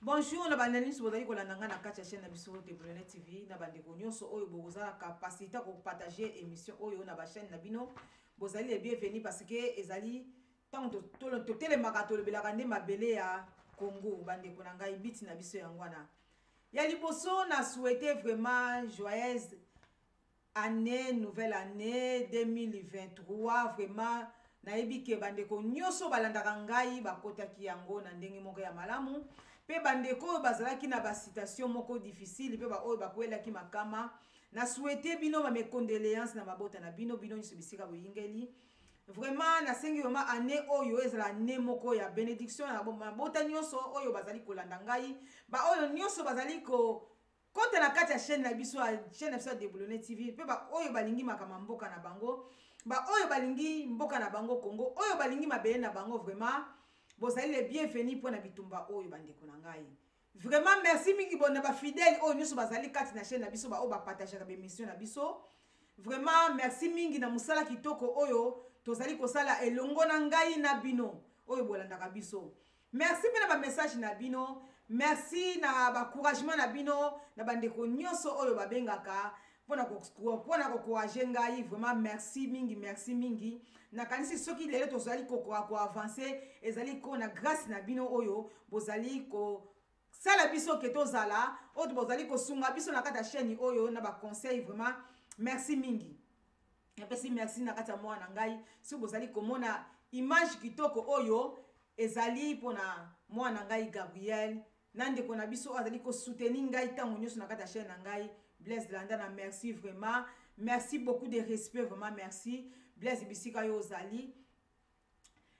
Bonjour, na bandani sobozali kolandanga na kati ya chaîne na biso Debulone TV na bandeko nyonso oyo bozala capacité ko partager émission oyo na ba chaîne na bino bozali les bienvenus parce que ezali tanto to telemaka to lebelaka nde mabele ya Congo bandeko na ngai biti na biso yango wana ya liboso na souhaiter vraiment joyeuse année nouvelle année 2023 vraiment nayebi ke bandeko nyonso balandaka ngai bakotaki yango na ndenge moko ya malamu pe bandeko oyo bazalaki na basitation moko difficile pe oyo bakwelaki makama na souhaiter bino ba mes condoléances na mabota na bino nyonso bisika boyingeli vraiment nasengi vraiment année oyo ezala année moko ya bénédiction na mabota nyonso oyo bazali kolanda ngai ba oyo nyonso bazali ko kota na kati ya chaîne na biso chaîne na biso Debulone TV pe ba oyo balingi makama mboka na bango ba oyo balingi mboka na bango Congo oyo balingi mabele na bango vraiment bozali les bienvenus pour na bitumba oyo bandeko na ngai vraiment merci mingi bona ba fidèle oyo nyonso bazali kati na chaîne na biso ba oyo ba partager ka émission na biso vraiment merci mingi na musala kitoko oyo tozali kosala elongo na ngai na bino oyo bolandaka biso merci pe na ba message na bino merci na ba encouragement na bino na bandeko nyonso oyo babengaka pona ko encourager ngai vraiment merci mingi na kanisi soki lelo tozali ko avancer ezali ko na grâce na bino oyo bozali ko sala biso ke tozala oyo bozali ko sunga biso na kata chaîne oyo na ba conseil vraiment merci mingi merci na kata mwana ngai si bozali komona image kitoko oyo ezali pona mwana ngai Gabriel nande ko na biso azali ko soutenir ngai tango nyonso na kata chaîne na ngai Blaise Landana merci vraiment merci beaucoup de respect vraiment merci Blaise bisika yo ozali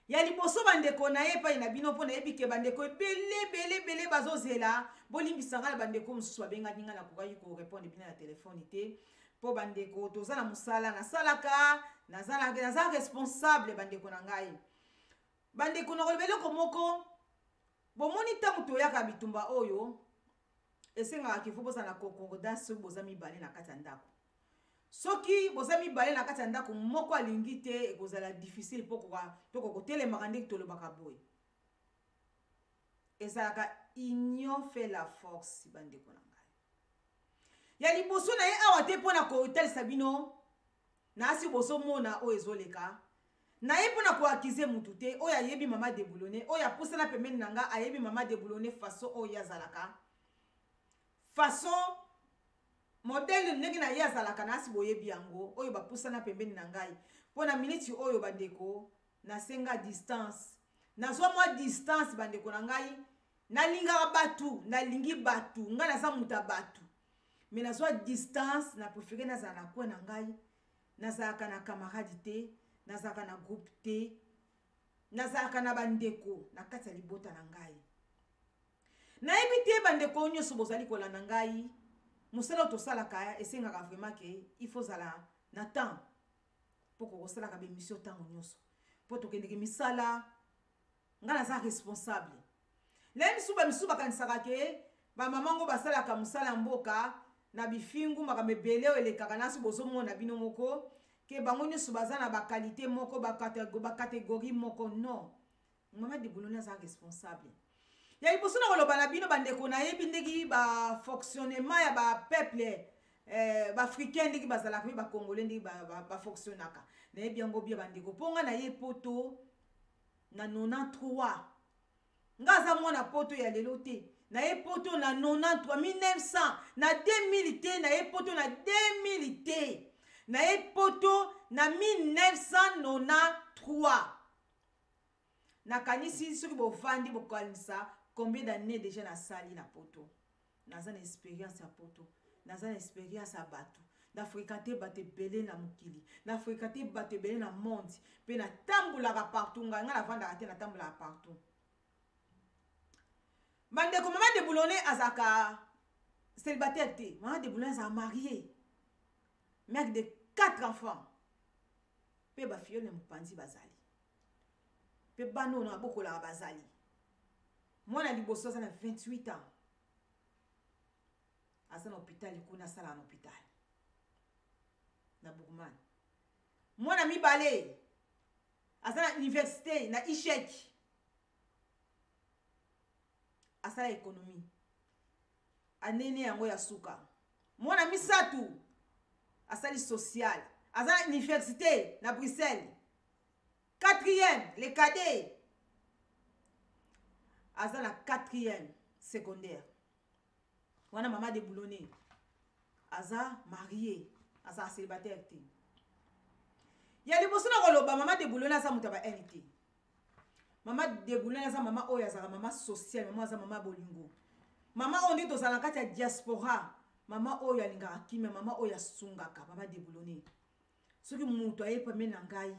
ya liboso bandeko na ye pa ina bino pona ebike bandeko belé bazozela bolimbisanga na bandeko mususu babengaki nga na kokaki ko répondre bina na téléphone te po bandeko tozala musala na salaka naza responsable bandeko na ngai bandeko na kolebele ko moko bomoni tango toyaka bitumba oyo esengaka kifo boza na concordance boza mibale na kati ya ndako soki boza mibale na kati ya ndako moko alingi te ekozala difficile po toko kotelemaka ndenge tolobaka boye ezalaka union fait la force bandeko na ngai ya liboso na ye awa te mpo na kotalisa bino na asi bozomona oyo ezoleka na ye mpo na koakize mutu te oyo ayebi mama Debulone oyo apusana pembeni na nga ayebi mama Debulone façon oyo azalaka façon modèle ndenge na ye azalaka na asi boyebi yango oyo bapusana pembeni na ngai mpo na miniti oyo bandeko nasenga distance nazwa mwa distance bandeko na ngai nalingaka batu nalingi batu ngai naza muta batu me nazwa distance na préféré nazala na kwe na ngai nazalaka na camarade te nazalaka na groupe te nazalaka na bandeko na kati ya libota na ngai nayebi te bandeko nyonso bozali kolanda ngai musala oyo tosalaka esengaka vraiment ke il faut zala na temps mpo kosalaka bémission ntango nyonso mpo tokendeke misala ngai naza responsable le misusu bakanisaka ke bamama ngo basalaka mosala mboka na bifingu makambo ebele oyo elekaka nasi bozomona bino moko ke bango nyonso baza na bakalite moko bakategorie moko non mama Debulone aza responsable ya liboso na koloba na bino bandeko nayebi ndenge bafonctionnement ya bapeuple baafricain ndenge bazalaka mpe bacongolais ndenge bafonctionnaka nayebi yango bia bandeko mponga na ye poto na 93 nga aza mwana poto ya lelo te na ye poto na 93 1900 na 2000 te na ye poto na 2000 te na ye poto na 1993 nakanisi soki bovandi bokanisa combien d'années déjà nasali na poto naza na expérience ya poto naza na expérience ya bato nafréquenté bato ebele na mokili nafréquenté bato ebele na monde mpe natambolaka partout ngai navandaka te natambolaka partout bandeko mama Debulone azalaka célibataire te mama Debulone azalaka marié mère de 4 enfants mpe bafiole mopanzi bazali mpe bana oyo abokolaka bazali mwana liboso aza na 28 ans aza na hôpital kuna asalaka na hôpital na Bourman mwana mibale aza na université na ishek asala économie anene yango ya suka mwana misatu asali social aza université na Bruxelles 4e les cadets aza na 4e secondaire wana mama de boulonné aza marié aza célibataire te ya liboso na koloba mama de boulonné aza muta ba NT mama de boulonné aza mama oyo azaka mama social mama aza mama bolingo mama oyo nde tozala na kati ya diaspora mama oyo alingaka kimia mama oyo asungaka mama de boulonné soki mutu ayepame na ngai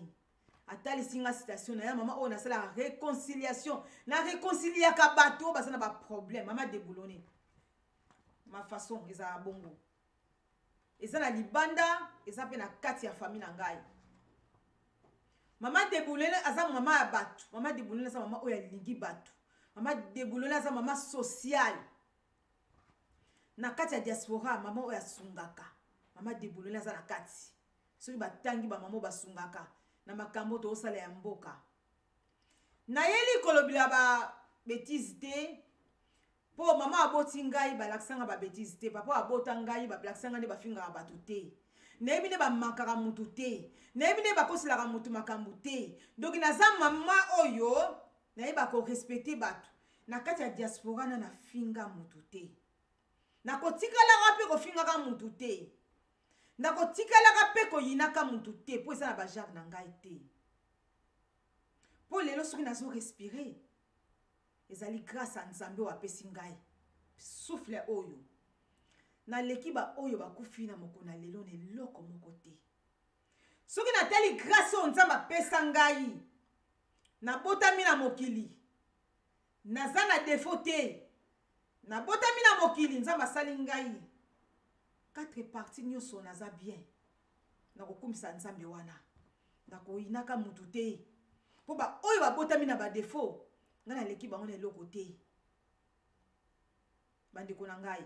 atalisi nga citation na ya mama oyo nasala réconciliation na réconciliaka bato baza na ba problème mama de boulonné ma façon eza bongo eza na libanda eza pe na kati ya famille na ngai mama de boulonné aza mama ya bato mama de boulonné aza mama oyo alingi bato mama de boulonné aza mama social na kati ya diaspora mama oyo asungaka mama de boulonné aza na kati soki batangi ba mama basungaka na makambo to osala ya mboka na yeli kolobila ba bêtise te po mama aboti ngai balakisanga ba bêtise te papa abota ngai balakisanga nde bafingaka bato te nayebi nde bamakaka mutu te nayebi nde bakoselaka mutu makambo te donc naza mama oyo nayeba korespecte bato na kati ya diaspora na nafinga mutu te nakotikalaka mpe kofingaka mutu te nakotikalaka mpe koyinaka mutu te po eza na bajare na ngai te po lelo soki nazo respire ezali grâce a nzambe oyo apesi ngai souffle oyo naleki ba oyo bakufi na moko na lelo na eloko moko te soki natali grâce oyo nzambe apesa ngai nabotami na mokili naza na défaut te nabotami na mokili nzambe asali ngai 4 parties nyonso naza bien nakokumisa nzambe wana nakoyinaka mutu te po ba oyo babotami na ba défaut nga naleki bango na eloko te bandeko na ngai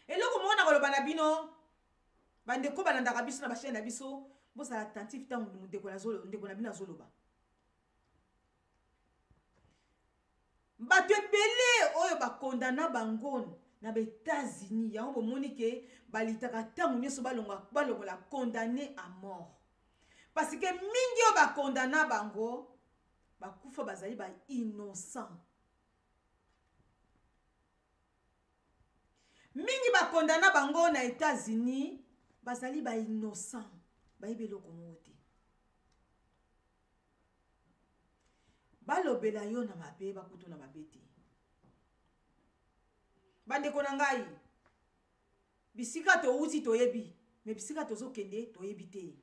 eloko moko na koloba na bino bandeko balandaka biso na bachaine na biso bosala attentif ntango ndeko na bino azoloba bato ebele oyo bakondana bango na ba-États-Unis yango bomoni ke balitaka ntango nyonso balongola condamné à mort parce que mingi oyo bakondana bango bakufa bazali ba innocent mingi bakondana bango na États-Unis bazali ba innocent bayebi eloko moko te balobela yo na mabe bakutu na mabe te bandeko na ngai bisika touti toyebi me bisika tozokende toyebi te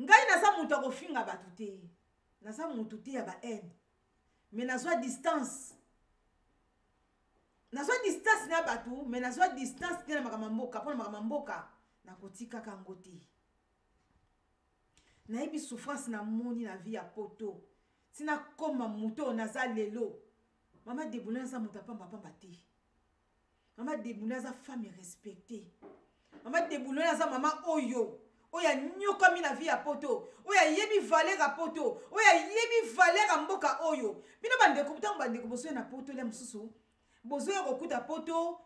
ngai naza mutu akofinga bato te naza mutu te ya ba haine me nazwa distance na bato me nazwa distance te na makambo mboka mpona makambo mboka nakotikaka yango te nayebi souffrance na moni na vie ya poto tina koma mutu oyo naza lelo mama de boulonné aza mutu apambapamba te mama de boulonné aza femme respectée mama de boulonné aza mama oyo anyokami na vie ya poto oyo ayebi valeur ya poto oyo ayebi valeur ya mboka oyo bino bandeko ntango bandeko bozoya na poto lia mosusu bozoya kokuta poto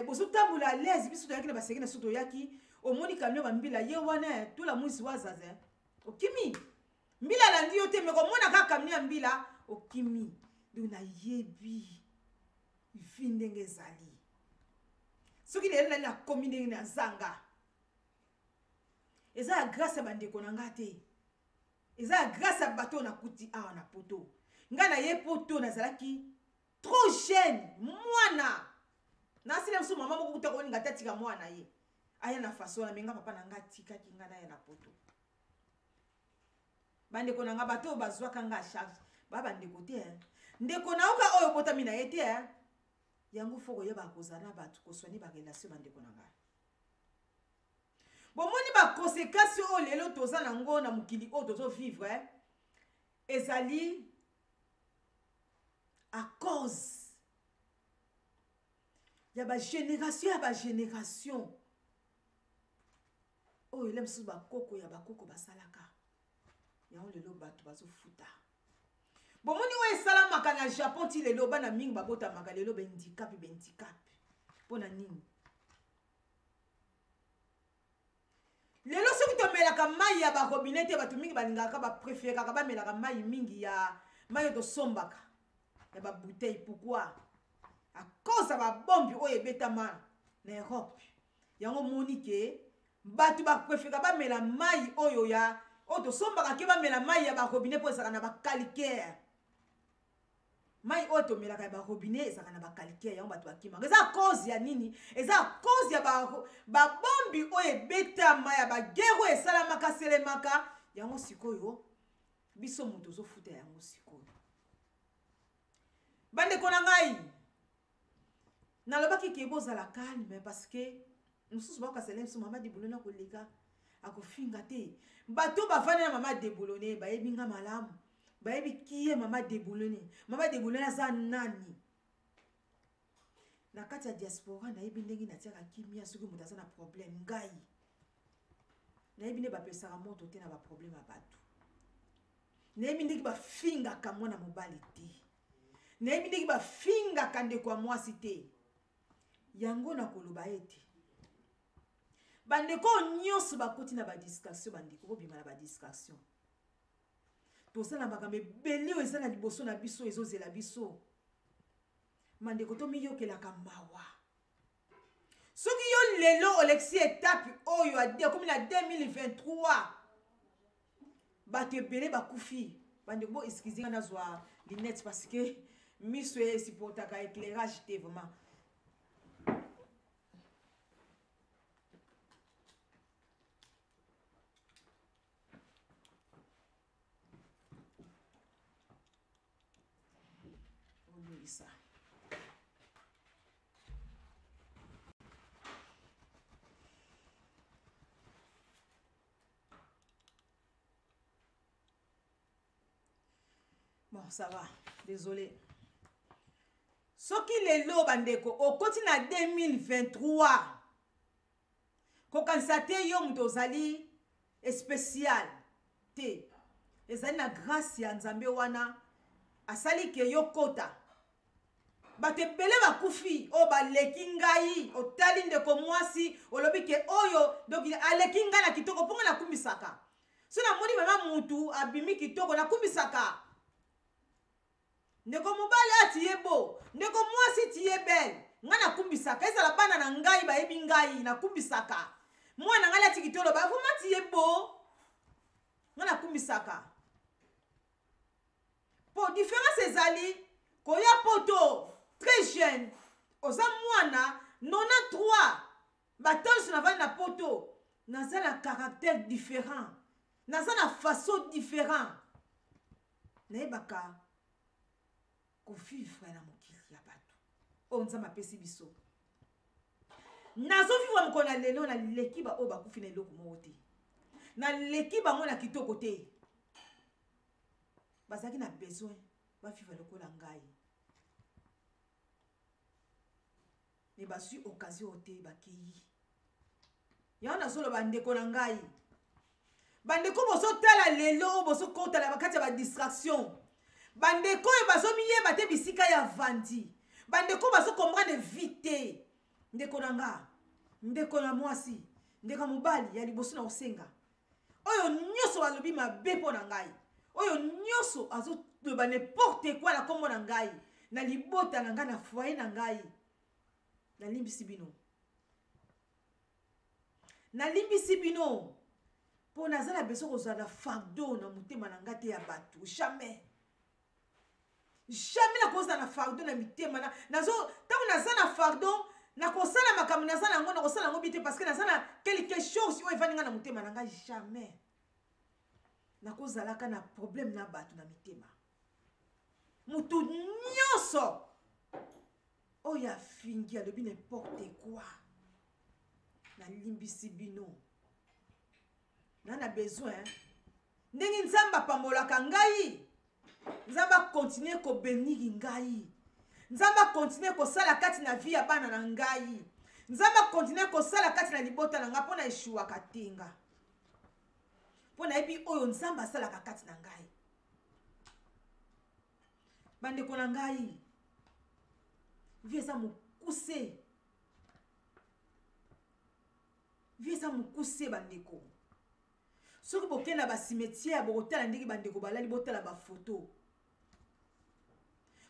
bozotambola à l'aise biso toyaki na baseki na so toyaki omoni kamio bambila ye wana tula mwisi wazaza okimi mbila alandi yo te me komona kaka kamio ya mbila okimi donc nayebi vi ndenge ezali soki lelo nali nakomi ndenge na zanga eza ya grâce ya bandeko na nga te eza ya grâce ya bato nakuti awa na poto nga na ye poto nazalaki trop jeune mwana nasila mosu mama moko kuta koninga te atika mwana ye aya na faso na menga papa na nga atikaki nga na ye na poto bandeko na nga bato oyo bazwaka nga charge bandeko te ndeko na oka oyo botami na ye te yango fo koyeba kozala na bato koswani barelation bandeko na nga bomoni baconséquence oyo lelo toza nango na mokili oyo tozovivre ezali à cause ya bagénération oyo ele mosusu bakoko ya bakoko basalaka yango lelo bato bazofuta bomoni oyo esalamaka na Japon ti lelo bana mingi babota maka lelo be handicap. Pona nini? Lelo soki to melaka mai ya ba robinete batu mingi balingaka ba préférer ka ba melaka mai mingi ya mai to sombaka. Ya ba bouteille pourquoi? À cause de la bombe oye betama na Europe. Yango monike batu ba préférer ba mela mai oyo ya o to sombaka ke ba mela mai ya ba robinet po esaka na ba calcaire. Mai oyo to melaka ba robinet esaka na ba calcaire yango batu bakima. Eza cause ya nini? Eza cause ya ba bombi oye betama ya ba guerre esalamaka selemaka yango sikoyo biso muto zo futa yango sikoyo. Bande kona ngai nalobaki ke bozala calme parce que mususu ba kasele musu mama dibulona koleka akofinga te bato bafana na mama debulone ba yebinga malamu ba yebi kiye mama debulone za nani na kati ya diaspora na yebi ndengi na tiaka kimia soki mutu aza na problème ngai na yebi ne bapesaka moto te na ba problème ya bato na yebi ndenge bafingaka mwana mobali te na yebi ndenge bafingaka ndeko ya mwasi te yango na koloba ete bandeko nyonso bakoti na badistraction bandeko bobima na badistraction tosala makambo ebele oyo eza na liboso na biso ezozela biso mandeko tomiyokelaka mawa soki yo lelo olexi etape oyo akomi na 2023 bato ebele bakufi bandeko bo excuse nga nazwa linette parce que miso esipotaka éclairage te vraiment. Ça. Bon, ça va. Désolé. Soki lelo bandeko okoti na 2023 kokanisa te yo muto ozali spécial te ezali na grâce ya Nzambe wana asali ke yo kota bato ebele bakufi oyo baleki ngai otali ndeko mwasi olobi ke oyo donc aleki ngai na kitoko mponga nakumbisaka so namoni mama mutu abimi kitoko nakumbisaka ndeko mobali ati ye bo ndeko mwasi ti ye belle nga nakumbisaka ezala bana na ngai bayebi ngai nakumbisaka mwana ngai ati kitolo bavuma ti ye bo nga nakumbisaka po différence ezali koya poto très jeune oza mwana 93 batanso navali na poto naza na caractère différent naza na façon différent nayebaka kovivre na mokili ya bato oyo nzambe apesi biso nazovivre mokolo na lelo na leki ba oyo bakufi na eloko moko te na leki bango na kitoko te bazalaki na besoin bavivre lokola ngai me bazwi occasion te bakei yango nazoloba ndeko na ngai bandeko bozotala lelo oyo bozokotala bakati ya badistraction bandeko oyo bazomiyeba te bisika ya vandi bandeko bazokomprendre vite ndeko na nga ndeko na mwasi ndeko mobali ya liboso na osenga oyo nyonso balobi mabe mpo na ngai oyo nyonso azoloba n'importe quoi na kombo na ngai na libota na ngai na foyer na ngai nalimbisi bino mpo naza na beso kozala na fardeau na motema na ngai te ya bato jamais nakozala na fardeau na mitema ntango naza na fardeau nakosala makambo naza nango nakosala yango bite parce que naza na quelque chose oyo evandi ngai na motema na ngai jamais nakozalaka na problème na bato na mitema mutu nyonso oyo afingi alobi n'importe quoi nalimbisi bino na besoin ndenge nzambe apambolaka ngai nzambe akontinue kobeniki ngai nzambe akontinue kosala kati na vie ya bana na ngai nzambe akontinue kosala kati na libota na ngai mpo na eshuwaka tenga mpo nayebi oyo nzambe asalaka kati na ngai bande ko na ngai vie eza mokuse vie eza mokuse bandeko soki bokenda basimetiere bokotala ndenge bandeko balali botala bafoto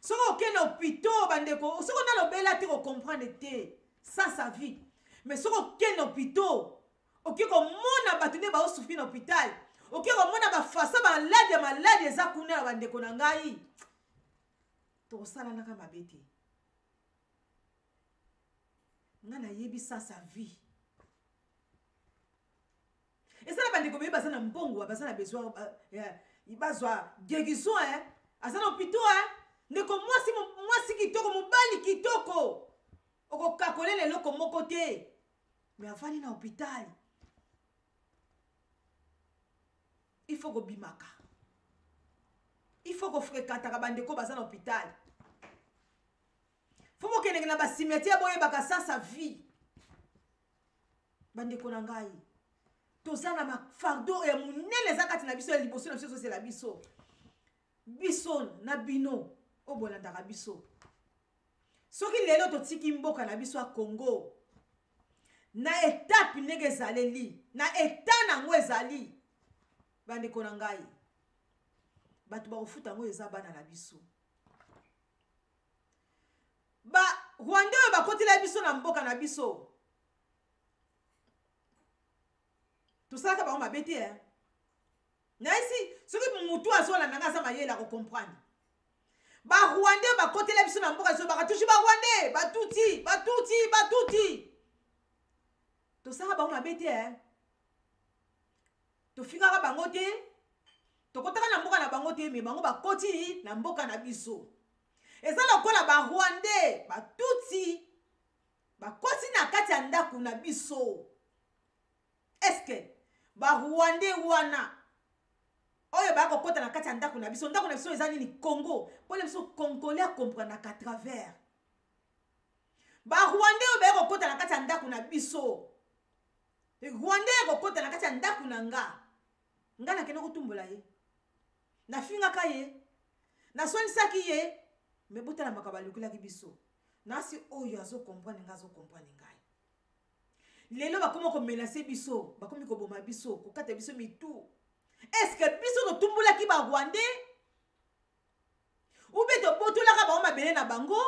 soki okenda hôpital bandeko soki onalobela te kocomprendre te sans sa vie mais soki okenda hôpital okoki komona bato nde baosufri na hôpital okoki komona bafasa maladi eza kuna na bandeko na ngai tokosalanaka mabe te nga nayebi sans sa vie esala bandeko beye baza na mbongo baza na besoin bazwa guérison aza na hôpital ndeko mwasi kitoko mobali kitoko okokakolela eloko moko te mais avandi na hôpital il faut kobimaka il faut kofréquentaka bandeko baza na hôpital fo bokendeke na basimetiere boyebaka sans sa vie bandeko na ngai toza na mafardo ya monene eza kati na biso ya liboso na biso ezosela biso na bino oyo bolandaka biso soki lelo totiki mboka na biso ya Congo na etape ndenge ezaleli na eta nango ezali bandeko na ngai bato bakofuta yango eza bana na biso Rwanda oyo bakotela biso na mboka na biso tosalaka bango mabe te naisi soki mutu azolanda nga aza mayele akokomprendre barwande bakotela biso na mboka biso bakatushi barwande batuti tosalaka bango mabe te tofingaka bango te tokotaka na mboka na bango te me bango bakoti na mboka na biso eza lokola barwande batuti bakoti na kati ya ndako na biso eske barwande wana oyo bakokota na kati ya ndako na biso eza nini Congo mpona biso congolais akomprendaka travers barwande oyo bakokota na kati ya ndako na biso rwandais akokota na kati ya ndako na nga nakende kotumbola ye nafingaka ye nasonisaki ye me botala makambo alukelaki biso nasi oyo azokomprendre nga azokomprendre ngai lelo bakomi komenase biso bakomi koboma biso kokata biso mitu eske biso totumbulaki barwandais ube tobotolaka bango mabele na bango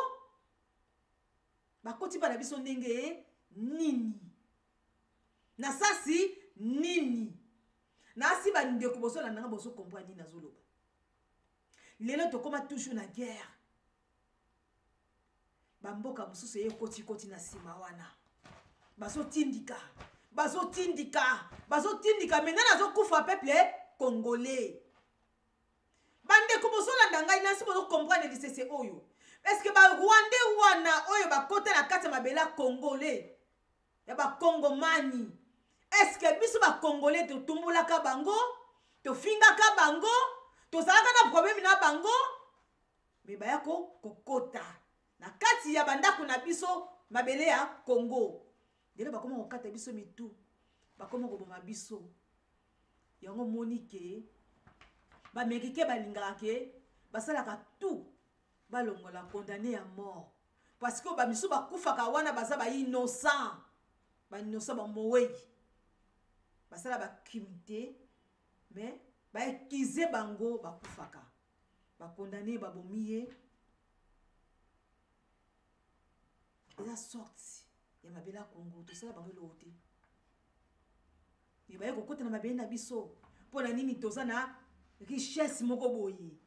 bakoti bana biso ndenge nini na sasi nini nasi bandeko bozolanda nga bozokomprendre nini nazoloba lelo tokoma toujours na guerre bamboka mosusu ekoti na nsima wana bazotindika maintenant nazokufa peuple congolais bandeko bozolanda ngai nasi bozokomprendre lisese oyo eske barwandais wana oyo bakota na kati ya mabele ya congolais ya bakongomani eske biso bakongolais totumbulaka bango tofingaka bango tozalaka na problème na bango me baya kokota na kati ya bandako na biso mabele ya Congo lelo bakoma kokata biso mitu bakoma koboma biso yango monike bamérike balingaka ke basalaka tout balongola condamné ya mort parce que bamiso bakufaka wana baza innocent bamowei basala bacrime te mais baekize bango bakufaka bakondane babomi ye eza sorti ya mabele ya Congo tosala bango eloko te baye kokota na mabele na biso mpona nini toza na richesse moko boye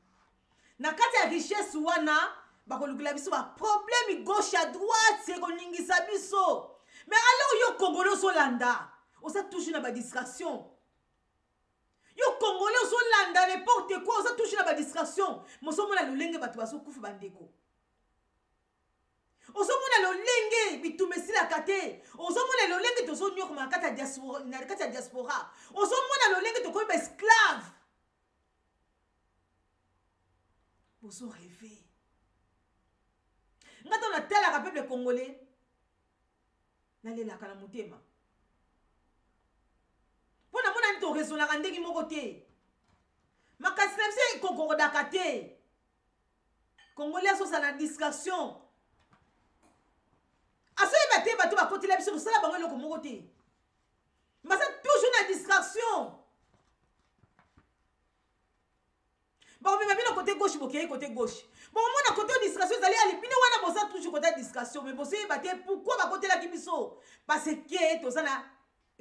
na kati ya richesse wana bakolukela biso baproblème gauche à droite ekoningisa biso mais alors yo congolais ozolanda oza toujours na badistraction yo congolais ozolanda n'importe quoi oza toujours na badistraction mosomona lolenge bato bazokufa bandeko ozomona lolenge bitumba esilaka te ozomona lolenge tozonyokoma na kati ya diaspora ozomona lolenge tokomi baesclave bozoreve nga to natalaka peuple congolais nalelaka na motema mpo na mona nini toresonaka ndenge moko te makasi na biso ekokodaka te Congolais sont dans la distraction. A ce matin, bateau va côté la biso de sala bango loko moko te. Mais c'est toujours la distraction. Bon, mais bien côté gauche, côté gauche. Bon, moi, na côté distraction, vous allez aller. Puis, nous, on a toujours côté distraction. Mais vous savez, pourquoi va côté la kibiso? Parce que, tout ça, na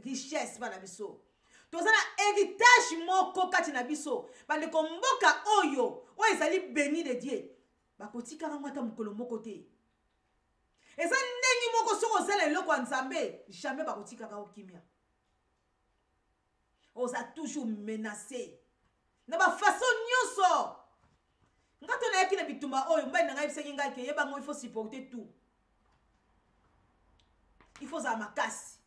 richesse, pas la biso. Tout ça, na héritage, moko, kati na biso. Parce que, mboka, oyo, oyo, ils allaient béni de Dieu. Bah, côté, carrément, ta mokolo, moko, te. Et ça, nengi, moko, soko, zele, loko, nzambe. Jamais, bah, côté, carrément, kimia. On a toujours menacé. Na ba façon nyonso. Ngato na yaki na bitumba oyo mbai na ngai bisengi ngai ke yeba ngo il faut supporter tout. Il faut za makasi.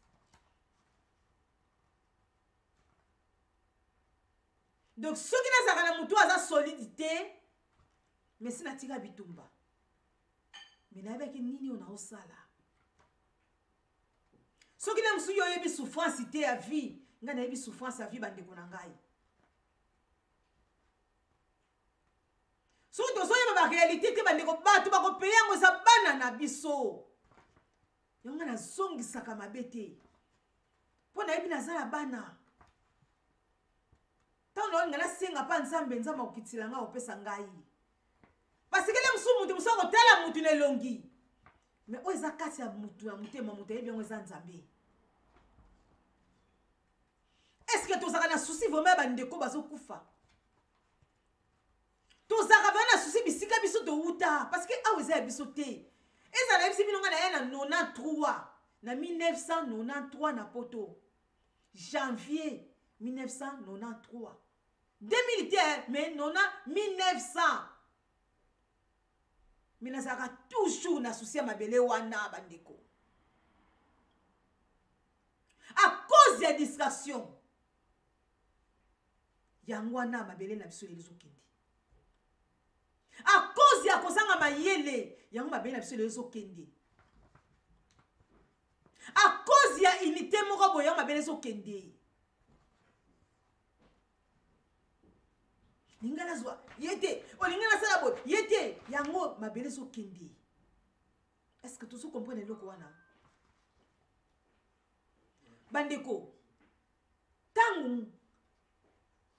Donc ce qui na zaka na mutu aza solidité mais si na tika bitumba. Mais na yeba ke nini ona osala. Ce qui na musu yo yebi souffrance té à vie, nga na yebi souffrance à vie bande ko na ngai. Surtout soyez ma réalité que bande ko batu ba ko payer ngo za bana na biso. Yonga na zongi saka mabete. Pona yebi na zala bana. Tano ngana senga pa nzambe nzamba okitila nga opesa ngai. Parce que le musu mutu muso ko tala mutu ne longi. Mais o eza kati ya mutu ya mutema mutu yebi ngo za nzambe. Est-ce que tozaka na souci vraiment bande ko bazo kufa? Tozaka na souci bisika biso to uta parce que a oza biso te. Eza na bisi binonga na ya na 93 na 1993 na poto. Janvier 1993. 2010 mais 1900. Mais nazaka toujours na souci ya mabele wana bandeko. À cause de la distraction. Yangwana mabele na biso lezo kende. À cause ya kozanga mayele, yango mabele na biso lezo kende. À cause ya unité moko boyo mabele lezo kende. Lingana zwa yete, o lingana sala boy, yete yango mabele lezo kende. Est-ce que tous vous comprenez loko wana? Bandeko. Tangu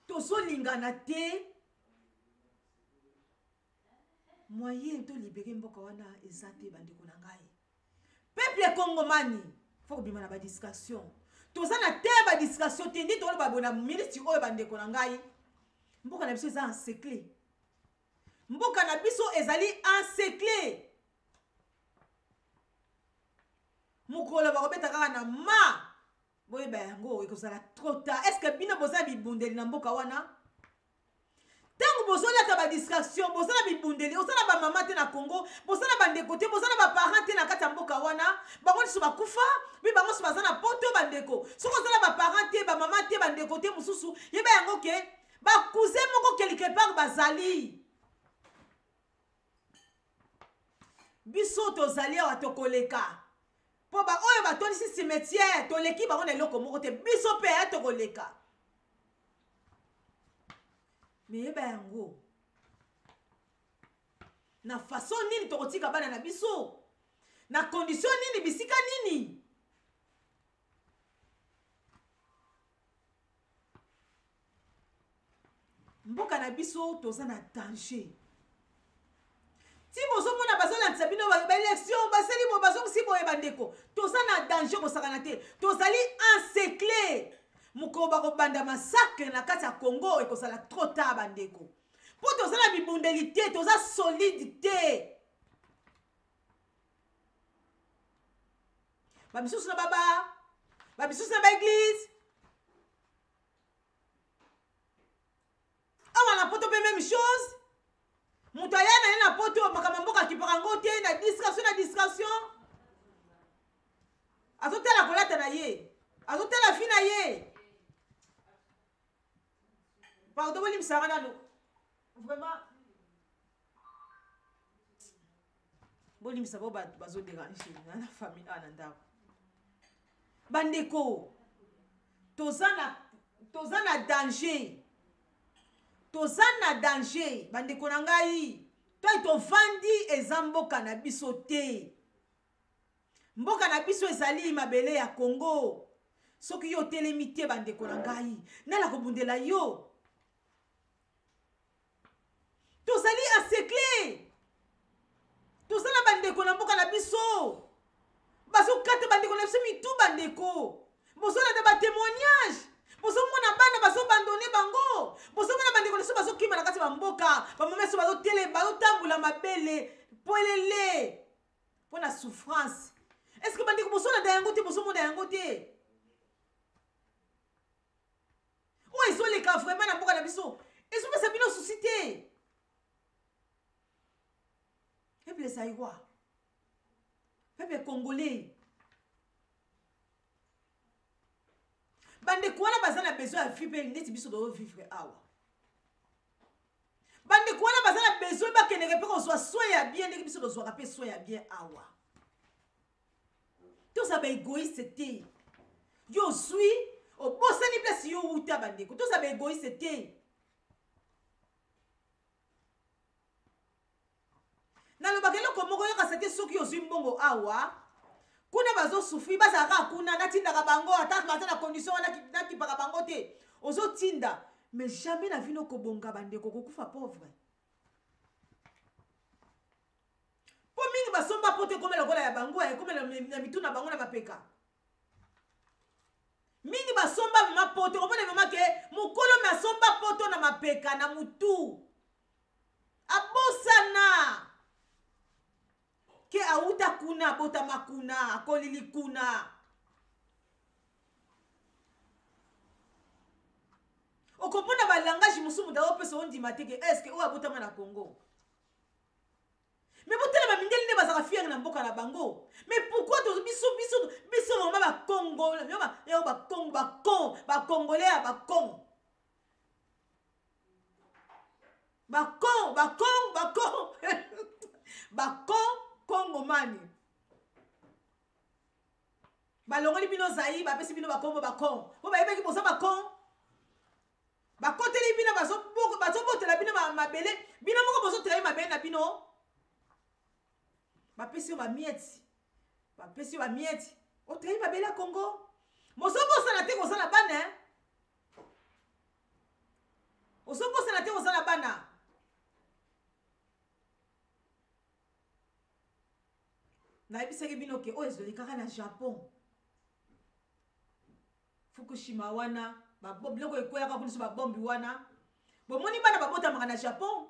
tozo lingana te moyen to libérer mboka wana ezate bandeko na ngai. Peuple congomani, faut bima na ba distraction. Toza na te ba distraction te ndi to ba bona ministre oyo bandeko na ngai. Mboka na biso eza encerclé. Mboka na biso ezali encerclé. Mukolo ba kobeta kaka na ma. Boye ba yango ekozala trop tard. Est-ce que bino boza bibundeli na mboka wana? Tango bozola ta ba distraction, bozola bibundeli, osala ba mama te na Congo, bozola bandeko te, bozola ba parents te na kata mboka wana, bango so bakufa, bi bango so bazana poto bandeko. Soko zola ba parents te, ba mama te, bandeko te mususu, yeba yango ke ba cousin moko quelque part bazali. Biso tozali awa tokoleka. Po ba oyo ba toni si cimetière, toleki bango na eloko moko te, biso pe ya tokoleka. Mais yeba yango na façon nini tokotika bana na biso na condition nini bisika nini mboka na biso toza na danger ti bozo mona bazolanda bino ba élection baseli bo bazo si boye bandeko toza na danger kosakana te tozali encerclé. Moko bako banda massacre na kati ya Congo ekozala trop tard bandeko. Po tozala bibundelité, toza solidité. Ba bisusu na baba, ba bisusu na ba église. Awa na poto pe même chose. Mutayana na poto makamamboka kiparango te na distraction. Azotela kolata na ye. Azotela fina ye. Pardon, Bolim Sarana, vraiment. Bolim Sabo bazo déranger na famille ananda. Bandeko. Tozana danger. Tozana danger. Bandeko na ngai. toi tovandi eza mboka na biso te. Mboka na biso ezali mabele ya Congo. Soki yo telemi te bandeko na ngai nala kobundela yo. Tozali asekle. Tozala bandeko na mboka na biso. Baso kate bandeko na biso mitu bandeko. Boso na ba témoignage. Boso mona bana baso abandonné bango. Boso mona bandeko na biso baso kima na kati ba mboka. Ba mama so baso tele baso tambula mabele polele. Pona souffrance. Est-ce que bandeko boso na yango te boso mona yango te? Ou ils sont les cas vraiment na mboka na biso. Ils sont pas sabino société. Peuple saïwa. Peuple congolais. Bande kwa na bazana besoin à vivre neti biso do vivre awa. Bande kwa na bazana besoin ba keneke pe ko soit ya bien neti biso do soit pe soit ya bien awa. Tout ça ba égoïste te. Yo suis au bosani place yo uta bande ko tout ça ba égoïste te. Na lo bakelo ko moko yo ka sete soki yo zwi mbongo awa. Kuna bazo souffrir bazaka kuna natinda ka bango ata na condition na ki paka bango te. Ozo tinda mais jamais na vino ko bonga bande ko kufa pauvre. Po mingi basomba pote comme le kola ya bango et comme na mituna bango na mapeka. Mingi basomba ma pote ko mona mama ke mukolo ma somba poto na mapeka na mutu. Abosana. Ke auta kuna bota makuna akolili kuna okopona ba langage musumu da opeso on dimateke est-ce que o abota na Congo mais botela ba mindeli ne bazaka fier na mboka na bango mais pourquoi to biso mama ba Congo yo ba Congo ba congolais ba Congo ba Congo mani balongoli bino zai ba pesi bino ba Congo ba Congo bo ba yebeki bosa ba Congo ba koteli bino bazo botela bino mabele bino moko bozo tela mabele na bino ba pesi ba mieti o tela mabele ya Congo moso bosa na te ko sala bana oso bosa na te ko sala bana. Na ebisaki bino ke o ezoli kaka na Japon. Fukushima wana, ba biloko ekoyaka kuliso ba bombi wana. Bomoni bana babota maka na Japon.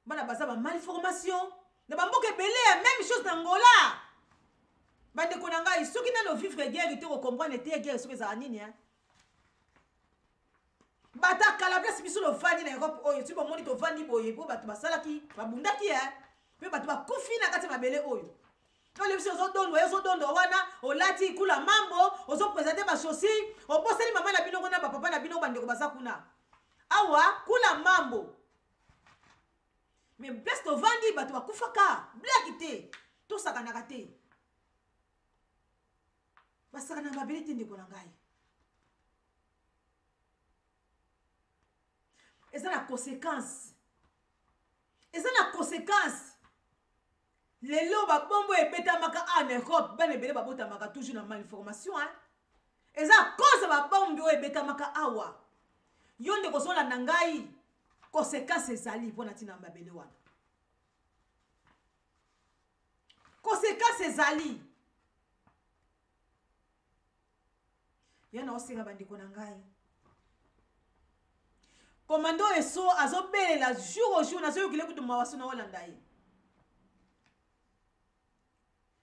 Bana baza ba malformation. Na ba mboka ebele ya même chose na Angola. Bande konanga isoki na no vivre guerre te ko comprendre te guerre soki za nini hein. Bata kala place biso lo vandi na Europe oyo ti bomoni to vandi boye po batu basalaki babundaki hein. Pe batu ba kufi na kati mabele oyo. Quand les gens ont donné wana olati kula mambo ozo présenter ba chosi o poseli mama na bino kona ba papa na bino bandeko basakuna awa kula mambo mais place to vandi batu bakufaka black te to sakana kate basakana mabele te ndeko na ngai eza na conséquence lelo ba bombo ebeta maka en Europe ben ebele babota maka toujours na malformation hein eza cause ba bombo ebeta maka awa yonde ko sola na ngai conséquence ezali pona tina mbabele wana conséquence ezali yana osenga bandiko na ngai commando eso azobelela jour au jour nazoyokile kutu mawaso na Holanda ye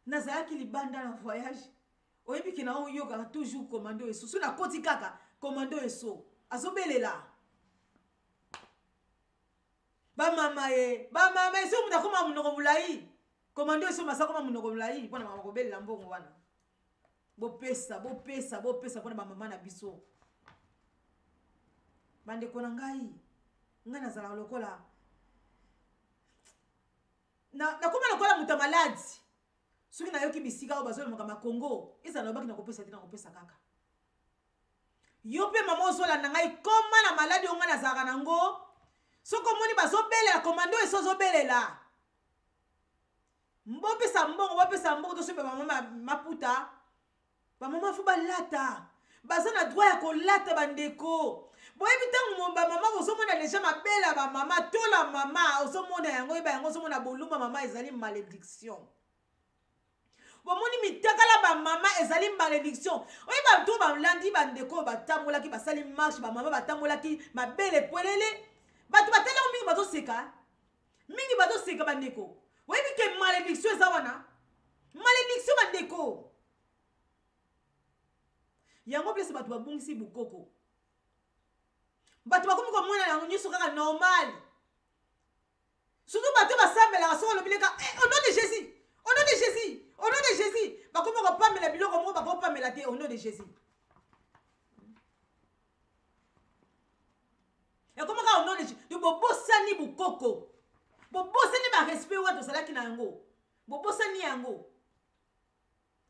nazalaki libanda na voyage oyebi ke na oyoka toujours commando eso so na koti kaka commando eso azobelela ba mama eso muta koma munoko mulai commando eso masako ma munoko mulai pona mama kobelela mbongo wana bopesa pona ba mama na biso bande kona ngai ngana zala lokola na koma lokola muta malade soki na yoki bisika o bazolo makama Congo eza na baki na kopesa tina kopesa kaka yo pe mama ozola na ngai koma na maladi onga na zaka nango soko moni bazobelela commando eso zobelela mbopesa mbongo to sope mama maputa ba mama fu balata baza na droit ya kolata bandeko boyebi ntango bamama ozomona deja mabela bamama tola mama ozomona yango yeba yango ozomona boluma mama ezali malédiction bomoni mitakala bamama ezali malédiction oyeba to balandi bandeko batambolaki basali marche bamama batambolaki mabele polele bato batala mingi bazoseka bandeko oyebi ke malédiction eza wana malédiction bandeko yango place bato babungisi bukoko bato bakomi komona yango nyonso kaka normal surtout bato basambelaka soko lobileka au nom de Jésus au nom de Jésus au nom de Jésus bakomi kopamela biloko moko bakopamela te au nom de Jésus ekomaka au nom de Jésus bobosani bukoko bobosani barespect wato ozalaki na yango bobosani yango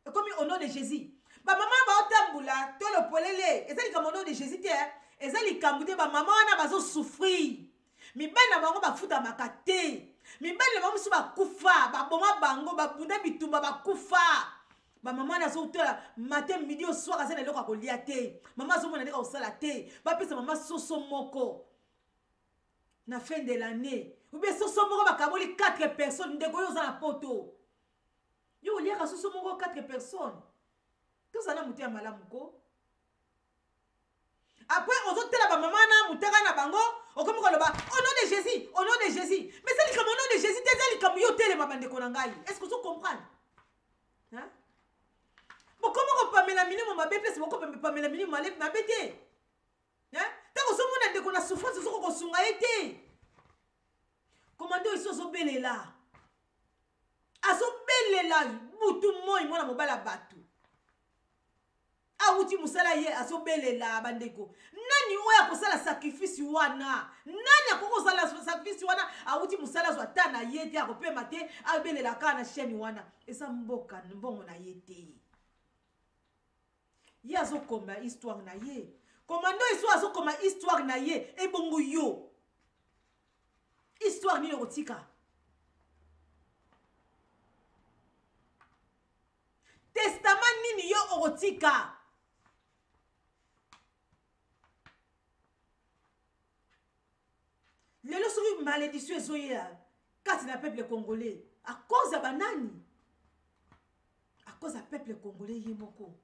ekomi au nom de Jésus bamama baotambula to lopolele eza likambo au nom de Jésus te eza likambo te bamama wana bazosouffrir mibali na bango bafutamaka te mibali na bango mosusu bakufa baboma bango babunda bitumba bakufa bamama wana azotola matin midi au soir aza na eloko ya kolia te mama azomona ndeka kosala te bapesa mama soso moko na fin de l'année oubien soso moko bakaboli 4 personnes ndeko oyo oza na poto yo oliaka soso moko 4 personnes tozala moto ya malamu ko après ozotela bamama na mutaka na bango okomi koloba au nom de Jésus au nom de Jésus mais c'est likambo au nom de Jésus te eza likambo yo telema bandeko na ngai est-ce que ozo comprendre hein bokomi kopamela minimo mabe place bokopamela minimo mabe te hein ntango ozomona ndeko na souffrance ozoko kosunga ye te komando esi ozobelela azobelela butu moi mwana mobala bato awuti musala ye azobelela bandeko nani oyo akosala sacrifice wana nani akokosala sacrifice wana awuti musala zo ata na ye te akopema te abelela kaka na chaîne wana eza mboka mbongo na ye te ye azokoma histoire na ye komando eso azokoma histoire na ye ebongo yo histoire nini okotika testament nini yo okotika lelo soki malédiction ezoya kati na peuple congolais à cause ya banani à cause ya peuple congolais ye moko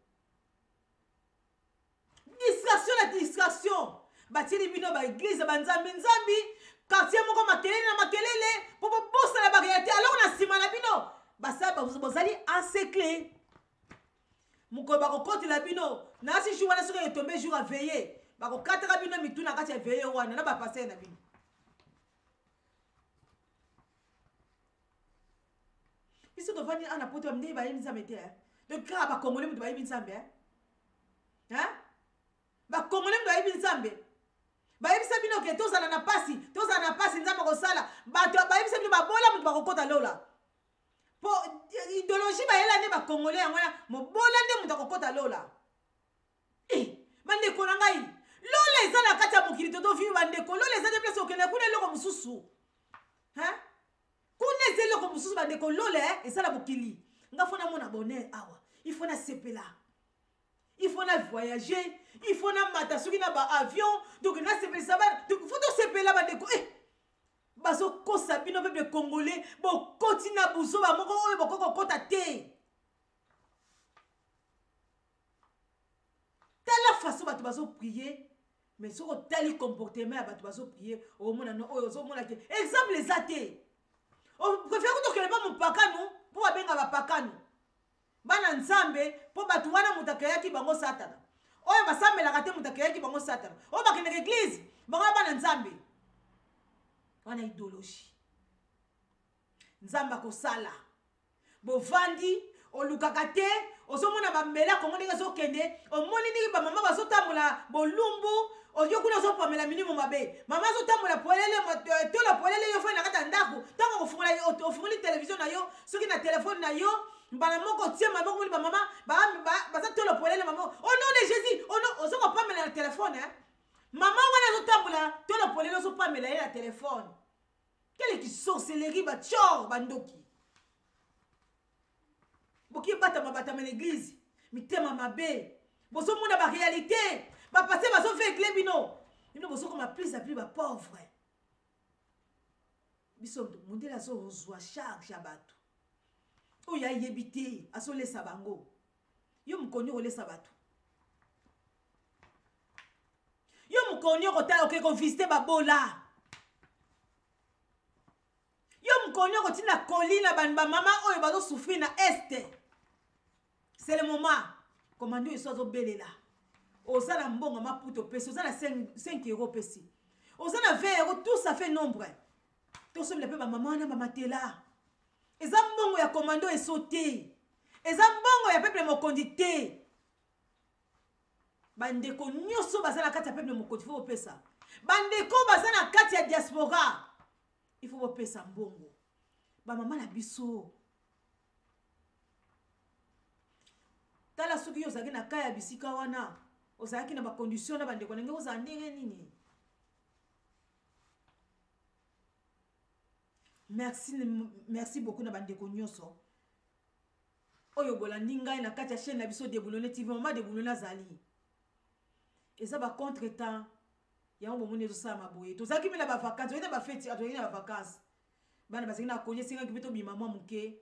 distraction na distraction batieli bino baeglise banzambi nzambi quartier moko makelele na makelele po bobosala baréalité alors na nsima na bino basala bozali encerclé mokolo bakokotela bino nasi jour wana soki etombe jour aveille bakokataka bino mituna kati ya veille wana na bapaster na bino biso tovandi ana poto bamndei bayebi nzambe te donc kaka bakongole moto bayebi nzambe bakongole moto bayebi nzambe bayebisa bino ke tozala na pasi nzambe kosala bato bayebisa bino babola moto bakokota lola po idéologie bayela nde bakongole yango wana mobola nde moto akokota lola bandeko na ngai lola eza na kati ya mokili totovivi bandeko lola eza nde place okende kuna eloko mosusu kuna eza eloko mosusu bandeko lola eza na mokili nga fo namona bonheur awa il faut na sepela il faut na voyager il faut na mata soki na baavion donc na sepelisa bana donc faut tosepela bandeko bazokosa bino peuple congolais bokoti na buso bamoko oyo bokokokota te tala façon bato bazoprie mais soki otali comportement ya bato bazoprie omona no oyo ozomona ke exemple eza te préfère kutokele pa mopakano mpo babenga bapakano bana nzambe mpo bato wana moto akeyaki bango satana oyo basambelaka te moto akeyaki bango satana oyo bakendaka eglize bango bana nzambe wana idéologie nzambe akosala bovandi olukaka te ozomona bambela kongo ndenge ezokende omoni ndenge bamama bazotambola bolumbu oyo kuna ozopamela minimo mabe mama azotambola polele tola polele yo fai na kati ya ndako ntango ofungoli televizio na yo soki na telefone na yo mbala moko tie mama komoni bamama baza tola polele mama au nom de Jésus ozokopamela na telefone mama wana azotambola tola polele ozopamela ye na telefone quelle qui sorcellerie batior bandoki boki batama l'église mitema mabe bozo mona ba réalité ba passer bazo faire église bino bozo comme plus à plus ba pauvre biso mondela zo zwa charge ya bato oya yebite aso lesa bango yo mukoni olesa bato yo mukoni okota okeko visiter babola yo mukoni okotina kolina ba mama oyo bazo souffrir na este. C'est le moment commando iso zo belela ozala mbongo maputo pesi ozala 5 euros pesi ozala 20 euros tout ça fait nombre to somme pe ba maman na mama tela eza mbongo ya commando esote eza mbongo ya peuple mokondi te bandeko nyoso bazala kati ya peuple mokondi fo pesa bandeko bazala kati ya diaspora il faut pesa mbongo ba mama na biso tala soki yo zaki na kaya bisika wana ozaki na ba condition na bandeko ndenge ozandenge nini. Merci beaucoup na bandeko nyoso oyo bolandi ngai na kati ya chaîne na biso Deboulonné TV mama Deboulonné azali eza ba contre-temps ya ngo moni ezosala maboye tozaki mila ba vacances oyena ba fête atoyena ba vacances bana bazaki na konye singa kibito bima mwa muke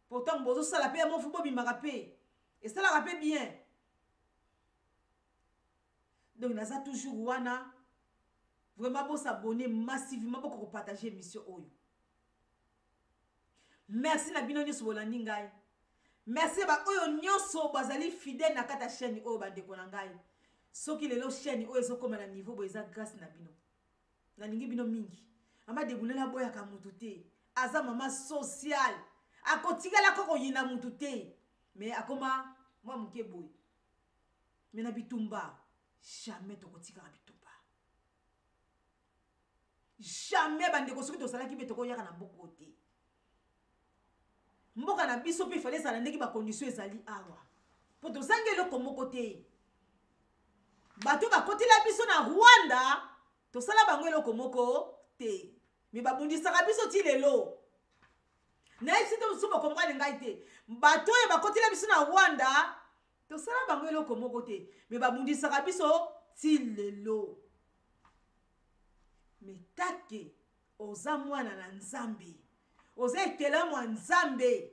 pourtant bozo sala pe mo fubo bimaka pe et ça la rappelle bien donc naza toujours wana vraiment bon s'abonner massivement pour partager émission oyo. Merci na bino nyoso bolandi ngai. Merci ba oyo nyoso bazali fidèle na kata chaîne oyo bandeko na ngai. Soki lelo chaîne oyo ezokoma na niveau bo eza grâce na bino. Na lingi bino mingi. Ama Deboulonné boya ka mutu te. Aza mama social. Akotigala koko yina mutu te. Mais akoma moi muke boy. Mais na bitumba jamais tokotika bitumba. Jamais bandeko soki tosalaki betoko yaka na mboko te. Mboka na biso pe fallait ça ndeki ba condition ezali awa po to sangelo komoko te bato ba kotila biso na Rwanda to sala bango eloko moko te mi babundisa ka biso ti lelo na esi to suba comprendre ngai te bato e ba kotila biso na Rwanda to sala bango eloko moko te mi babundisa ka biso ti lelo metake oza mwana na Nzambe. Oze ekela mwa Nzambe.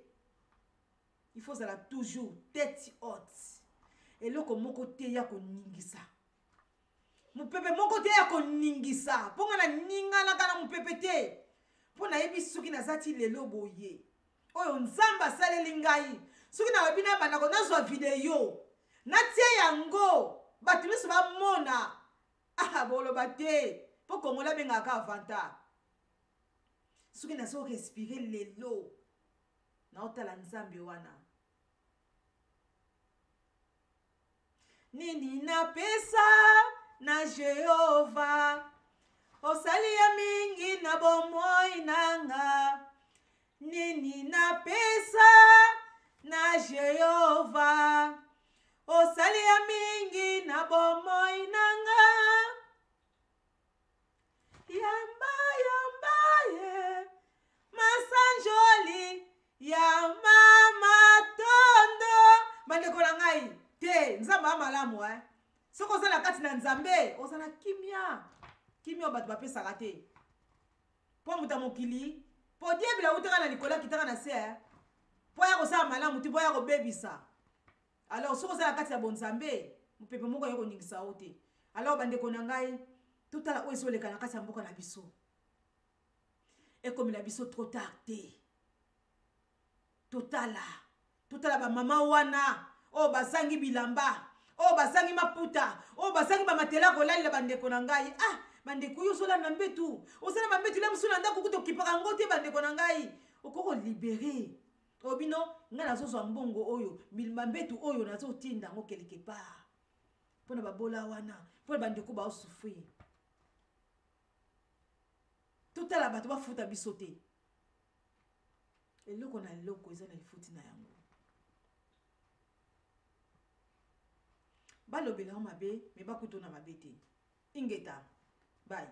Il faut ça toujours tête haute. Et loko moko te ya ko ningisa. Mupepe moko te ya ko ningisa. Ponga na ninga na kana mupepe te. Pona yebi suki na zati lelo boye. Oyo Nzamba saleli ngai. Suki na wabina bana ko nazwa video. Na tie yango. Batu miso ba mona. Ah bolo bate. Po kongola benga ka vanta. Suki na so respirer lelo na otala Nzambe wana nini na pesa na Jehova osali ya mingi na bomoi nanga nini na pesa na Jehova osali ya mingi na bomoi nanga yamba Masanjoli ya mama tondo bandeko na ngai te Nzamba amalamu soko ozala kati na Nzambe ozala kimia bato bapesaka te po muta mokili po diebila utaka na likola kitaka na se po ya kosala malamu te po ya kobebisa alors soko ozala kati ya bonzambe mupepe moko ya koningisa o te alors bandeko na ngai totala oyo ezoleka na kati ya mboka na biso. Et comme la biso trop tardé. Totala ba mama wana. Oh basangi bilamba. Oh basangi maputa. Oh basangi ba matela kolali bandeko na ngai. Ah bandeko yo sola na mbetu. Osala ba mbetu le musuna ndako kuto kipaka ngote bandeko na ngai. Okoko libérer. Obino ngana zozo mbongo oyo. Bilamba mbetu oyo nazo tinda ngo quelque part. Pona babola wana. Pona bandeko ba souffrir. Tout à la bato ba futa bisote. Eloko na eloko eza na ifuti na yango. Balobela mabe me bakuto na mabe te. Ingeta. Bye.